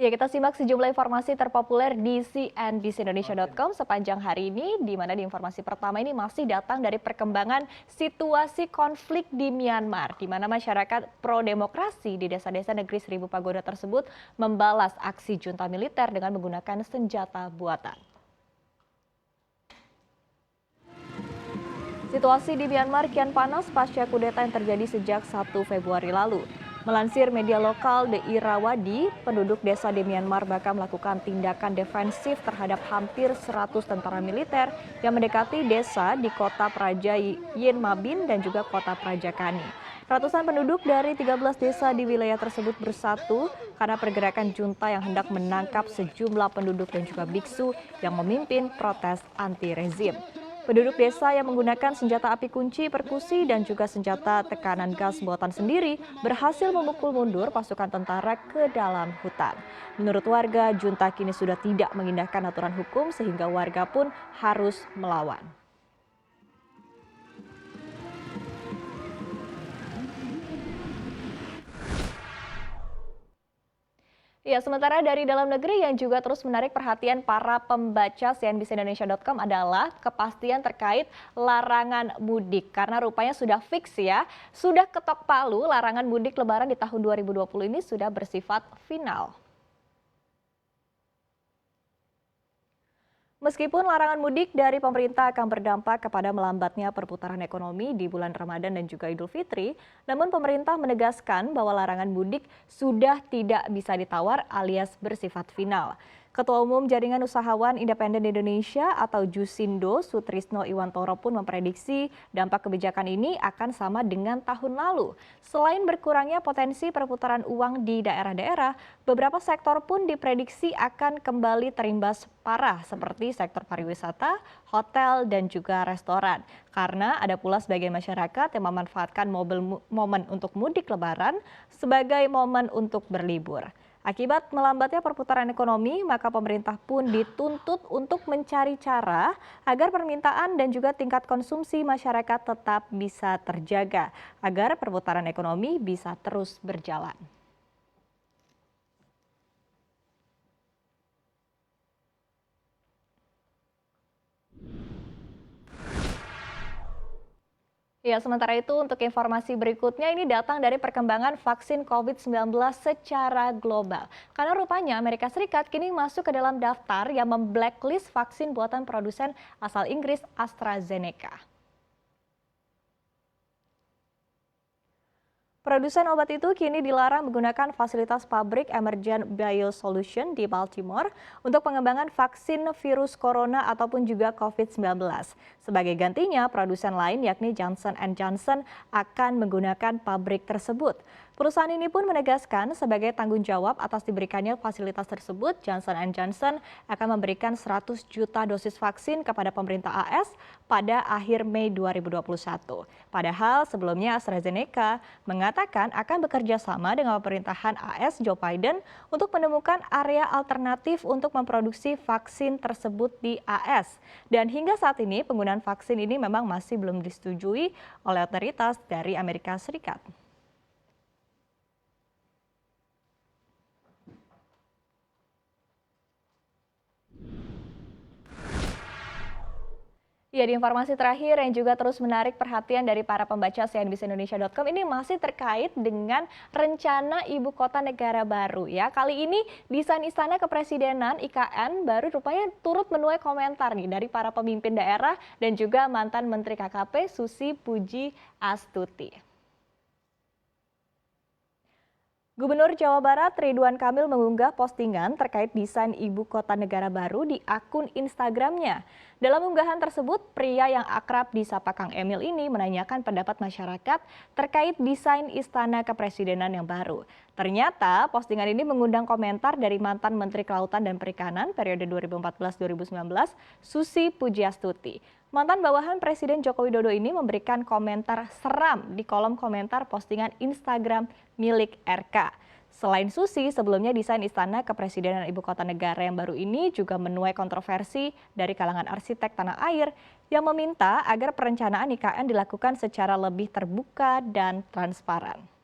Ya, kita simak sejumlah informasi terpopuler di cnbcindonesia.com sepanjang hari ini, di mana di informasi pertama ini masih datang dari perkembangan situasi konflik di Myanmar, di mana masyarakat pro-demokrasi di desa-desa negeri Seribu Pagoda tersebut membalas aksi junta militer dengan menggunakan senjata buatan. Situasi di Myanmar kian panas pasca kudeta yang terjadi sejak 1 Februari lalu. Melansir media lokal The Irrawaddy, penduduk desa di Myanmar bahkan melakukan tindakan defensif terhadap hampir 100 tentara militer yang mendekati desa di kota Praja Yin Mabin dan juga kota Praja Kani. Ratusan penduduk dari 13 desa di wilayah tersebut bersatu karena pergerakan junta yang hendak menangkap sejumlah penduduk dan juga biksu yang memimpin protes anti-rezim. Penduduk desa yang menggunakan senjata api kunci, perkusi, dan juga senjata tekanan gas buatan sendiri berhasil memukul mundur pasukan tentara ke dalam hutan. Menurut warga, junta kini sudah tidak mengindahkan aturan hukum sehingga warga pun harus melawan. Ya, sementara dari dalam negeri yang juga terus menarik perhatian para pembaca cnbcindonesia.com adalah kepastian terkait larangan mudik. Karena rupanya sudah fix ya, sudah ketok palu larangan mudik lebaran di tahun 2020 ini sudah bersifat final. Meskipun larangan mudik dari pemerintah akan berdampak kepada melambatnya perputaran ekonomi di bulan Ramadan dan juga Idul Fitri, namun pemerintah menegaskan bahwa larangan mudik sudah tidak bisa ditawar alias bersifat final. Ketua Umum Jaringan Usahawan Independen Indonesia atau Jusindo, Sutrisno Iwantoro pun memprediksi dampak kebijakan ini akan sama dengan tahun lalu. Selain berkurangnya potensi perputaran uang di daerah-daerah, beberapa sektor pun diprediksi akan kembali terimbas parah seperti sektor pariwisata, hotel, dan juga restoran. Karena ada pula sebagian masyarakat yang memanfaatkan momen untuk mudik lebaran sebagai momen untuk berlibur. Akibat melambatnya perputaran ekonomi, maka pemerintah pun dituntut untuk mencari cara agar permintaan dan juga tingkat konsumsi masyarakat tetap bisa terjaga, agar perputaran ekonomi bisa terus berjalan. Ya, sementara itu untuk informasi berikutnya ini datang dari perkembangan vaksin COVID-19 secara global. Karena rupanya Amerika Serikat kini masuk ke dalam daftar yang memblacklist vaksin buatan produsen asal Inggris AstraZeneca. Produsen obat itu kini dilarang menggunakan fasilitas pabrik Emergent Biosolution di Baltimore untuk pengembangan vaksin virus corona ataupun juga COVID-19. Sebagai gantinya, produsen lain yakni Johnson & Johnson akan menggunakan pabrik tersebut. Perusahaan ini pun menegaskan sebagai tanggung jawab atas diberikannya fasilitas tersebut, Johnson & Johnson akan memberikan 100 juta dosis vaksin kepada pemerintah AS pada akhir Mei 2021. Padahal sebelumnya AstraZeneca mengatakan akan bekerja sama dengan pemerintahan AS Joe Biden untuk menemukan area alternatif untuk memproduksi vaksin tersebut di AS. Dan hingga saat ini penggunaan vaksin ini memang masih belum disetujui oleh otoritas dari Amerika Serikat. Ya, di informasi terakhir yang juga terus menarik perhatian dari para pembaca cnbcindonesia.com ini masih terkait dengan rencana ibu kota negara baru ya. Kali ini desain Istana Kepresidenan IKN baru rupanya turut menuai komentar nih dari para pemimpin daerah dan juga mantan Menteri KKP Susi Puji Astuti. Gubernur Jawa Barat Ridwan Kamil mengunggah postingan terkait desain ibu kota negara baru di akun Instagramnya. Dalam unggahan tersebut, pria yang akrab disapa Kang Emil ini menanyakan pendapat masyarakat terkait desain Istana Kepresidenan yang baru. Ternyata postingan ini mengundang komentar dari mantan Menteri Kelautan dan Perikanan periode 2014-2019, Susi Pujiastuti. Mantan bawahan Presiden Joko Widodo ini memberikan komentar seram di kolom komentar postingan Instagram milik RK. Selain Susi, sebelumnya desain Istana Kepresidenan Ibu Kota Negara yang baru ini juga menuai kontroversi dari kalangan arsitek tanah air yang meminta agar perencanaan IKN dilakukan secara lebih terbuka dan transparan.